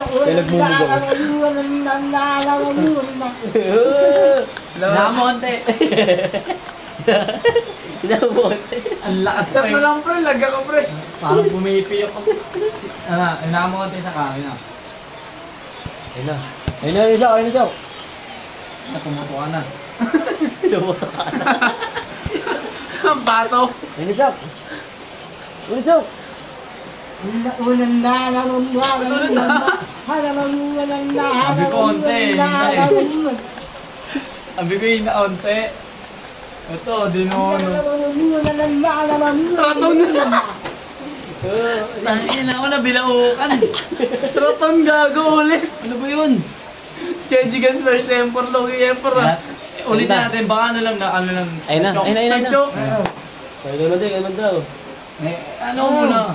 Kaya nagmumug ako. Namonte. Namonte. Ang lakas Start na lang pre, lagyan ka pre. Parang pumipiyok ako. Namonte sa kain na. Ayun na. Ayun na, ayun na siya. Tumuto ka na. Tumuto ka na. Ang bato. Ayun na siya. Ayun na siya. Sabi ko onte. Sabi ko yung naonte. Ito, dinono. Raton. Tangin ako na bilaukan. Raton gago ulit. Ano ba yun? Kejigan first Emperor, Logi Emperor. Ulit natin, baka ano lang. Ayun na, ayun na, ayun na. Nag-choke. Kaya naman din, naman daw. Ano muna?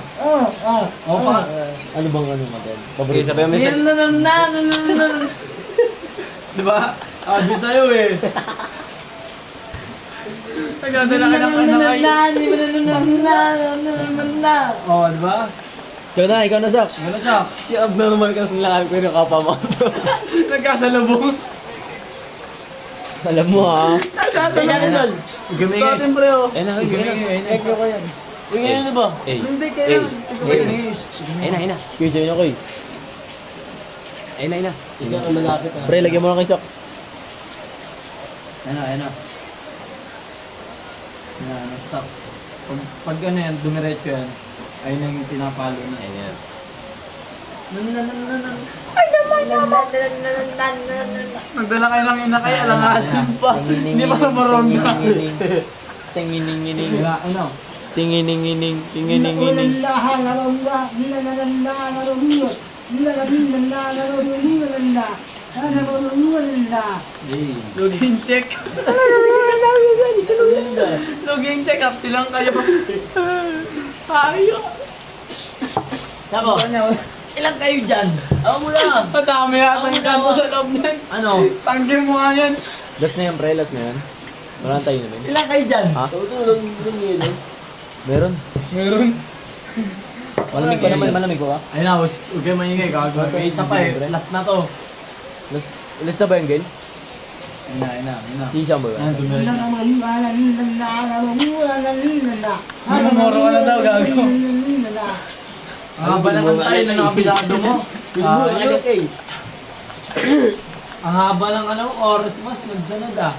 O pa. Ano bang ano mo din? Paborito. Sabi mo Yan na. Diba? Sabi sa'yo eh. Nagdadala ka ng ano kayo. O, diba? Ikaw na, Sak. Ano sa? Yung abnormal ka sa lakad ko yung kapa mo. Nagkasalubong. Alam mo ha. Nagkasalubong. Gumingis. Atin pre oh. Ayun na, ayun na. ko yan. Uy, ngayon na ba? Hindi kayo. Ayun na. Kuya, sa'yo na ko eh. Ayun na. Ikaw ang malapit ah. Pre, lagyan mo na kay Sak. Ayun na. Stop. Pag ano yan, dumiretso yan. Ayun yung pinapalo na. Ayun yan. Nagdala kayo ng ina kayo, alangasin pa. Hindi pa maronda. Tingining-ining. Ano? Tingining-ining. Tingining-ining. Login check. Login check, upti lang kayo. Ayo. Sabo, ilang kayo dyan? Ako muna. Madami yata yung kanto sa loob niyan. Ano? Tanggil mo nga yan. Last na yan, pre. Last na yan. Wala tayo na rin. Ilan kayo dyan? Ha? Meron. Meron. Malamig pa naman, malamig ko ka? Ayun na, huwag kayo maingay. Gagawin. May isa pa eh. Last na to. Last na ba yung game? Ayun na. Si Isang ba yun? Ayun, dumiretso. Mumuro ka na daw, gago. Ang haba na ng tayo na nakabilado mo. Ang haba ng oras mas, nagsanad ah.